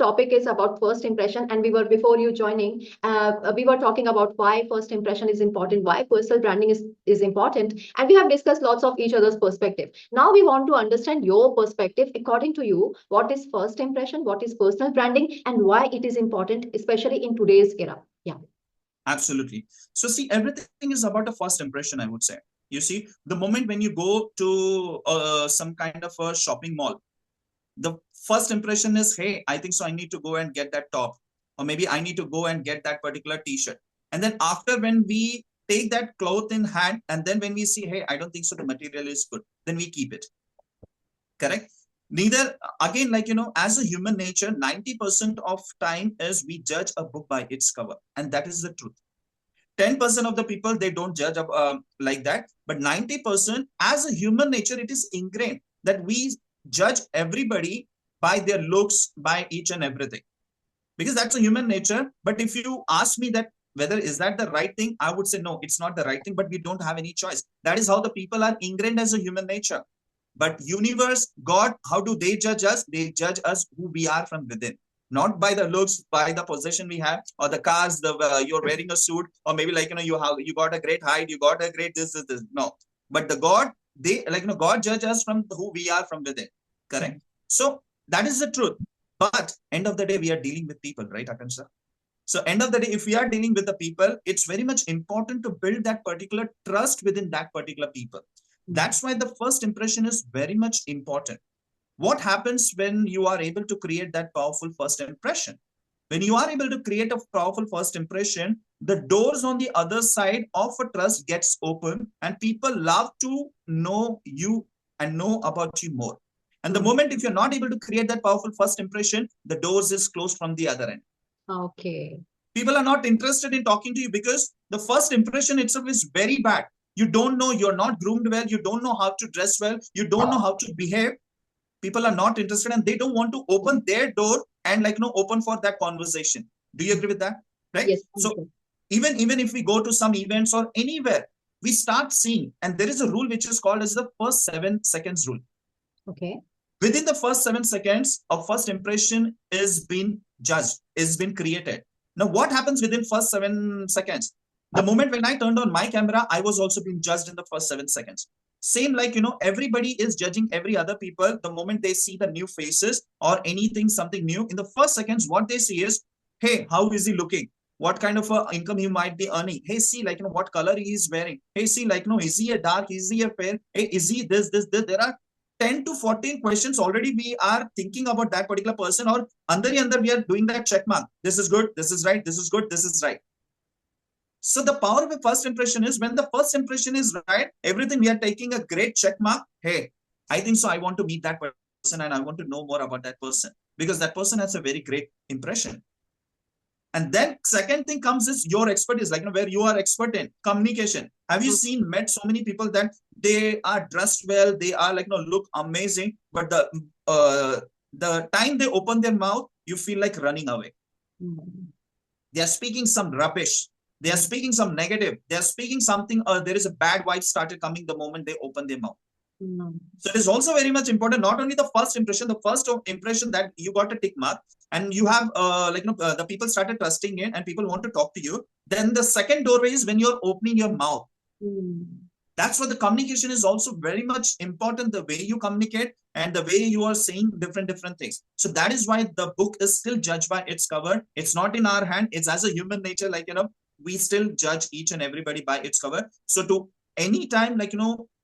topic is about first impression, and we were before you joining, we were talking about why first impression is important, why personal branding is important, and we have discussed lots of each other's perspective. Now we want to understand your perspective. According to you, what is first impression, what is personal branding, and why it is important, especially in today's era? Yeah. Absolutely. So see, everything is about a first impression, I would say. You see, the moment when you go to some kind of a shopping mall, the first impression is, hey, I think so, I need to go and get that top, or maybe I need to go and get that particular t-shirt. And then after, when we take that cloth in hand, and then when we see, hey, I don't think so, the material is good, then we keep it. Correct? Neither, again, like, as a human nature, 90% of time is we judge a book by its cover, and that is the truth. 10% of the people, they don't judge like that, but 90%, as a human nature, it is ingrained that we judge everybody by their looks, by each and everything, because that's a human nature. But if you ask me that whether is that the right thing, I would say no, it's not the right thing, but we don't have any choice. That is how the people are ingrained as a human nature. But universe, God, how do they judge us? They judge us who we are from within, not by the looks, by the possession we have, or the cars, you're wearing a suit, or maybe like, you got a great height, you got a great this. No, but the God, they like, God judge us from who we are from within. Correct? So that is the truth. But end of the day, we are dealing with people, right, Akansha? So end of the day, if we are dealing with the people, it's very much important to build that particular trust within that particular people. That's why the first impression is very much important. What happens when you are able to create that powerful first impression? When you are able to create a powerful first impression, the doors on the other side of a trust gets open, and people love to know you and know about you more. And the moment if you're not able to create that powerful first impression, the doors is closed from the other end. Okay. People are not interested in talking to you because the first impression itself is very bad. You don't know, you're not groomed well, you don't know how to dress well, you don't know how to behave. People are not interested, and they don't want to open their door and open for that conversation. Do you agree with that? Right? Yes. So even if we go to some events or anywhere, we start seeing, and there is a rule which is called as the first 7 seconds rule. Okay. Within the first 7 seconds, a first impression is been judged, is been created. Now, what happens within first 7 seconds? The moment when I turned on my camera, I was also being judged in the first 7 seconds. Same like, everybody is judging every other people the moment they see the new faces or anything, something new. In the first seconds, what they see is, hey, how is he looking? What kind of income he might be earning? Hey, see, what color he is wearing? Hey, see, is he a dark? Is he a fair? Hey, is he this? There are 10 to 14 questions already we are thinking about that particular person, or under we are doing that check mark. This is good, this is right, this is good, this is right. So the power of a first impression is when the first impression is right, everything we are taking a great check mark. Hey, I think so, I want to meet that person and I want to know more about that person because that person has a very great impression. And then second thing comes is your expertise, where you are expert in communication. Have you met so many people that they are dressed well, they are look amazing, but the time they open their mouth, you feel like running away. They are speaking some rubbish. They are speaking some negative. They are speaking something, there is a bad vibe started coming the moment they open their mouth. So it is also very much important, not only the first impression that you got a tick mark and you have the people started trusting in and people want to talk to you. Then the second doorway is when you're opening your mouth. That's what the communication is also very much important, the way you communicate and the way you are saying different things. So that is why the book is still judged by its cover. It's not in our hand. It's as a human nature, we still judge each and everybody by its cover. So to anytime,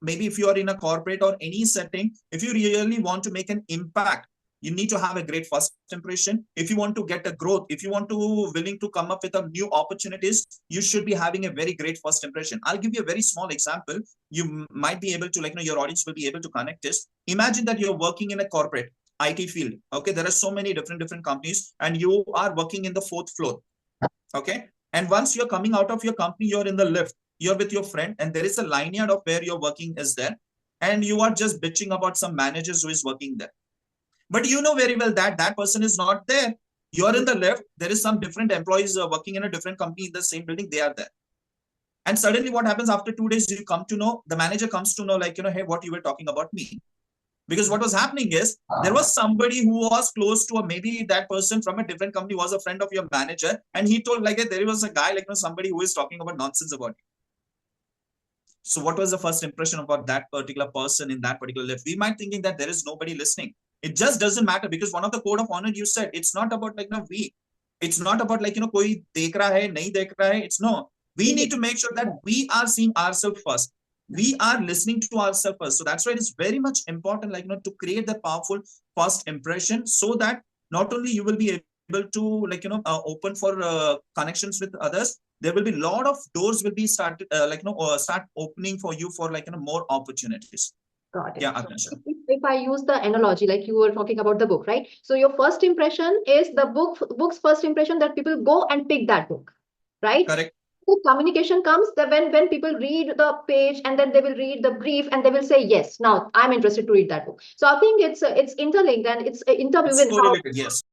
maybe if you are in a corporate or any setting, if you really want to make an impact, you need to have a great first impression. If you want to get a growth, if you want to willing to come up with a new opportunities, you should be having a very great first impression. I'll give you a very small example. You might be able to, your audience will be able to connect this. Imagine that you're working in a corporate IT field. Okay. There are so many different companies and you are working in the 4th floor. Okay. And once you're coming out of your company, you're in the lift. You're with your friend and there is a linear of where you're working is there. And you are just bitching about some managers who is working there. But you know very well that that person is not there. You're in the lift. There is some different employees working in a different company in the same building. They are there. And suddenly what happens after 2 days, you come to know, the manager comes to know hey, what you were talking about me. Because what was happening is there was somebody who was close to, or maybe that person from a different company was a friend of your manager, and he told like there was a guy like somebody who is talking about nonsense about you. So what was the first impression about that particular person in that particular life? We might thinking that there is nobody listening. It just doesn't matter, because one of the code of honor you said, it's not about like we. It's not about like koi dekh raha hai, nahi dekh raha hai. It's no. We need to make sure that we are seeing ourselves first. We are listening to ourselves first. So that's why it is very much important, like to create the powerful first impression, so that not only you will be able to like open for connections with others, there will be a lot of doors will be started start opening for you for like more opportunities. Got it. Yeah, Akansha. If I use the analogy, like you were talking about the book, right? So your first impression is the book's first impression, that people go and pick that book, right? Correct. The communication comes that when people read the page, and then they will read the brief, and they will say, yes, now I'm interested to read that book. So I think it's interlinked, and it's interwoven. It's correlated, yes.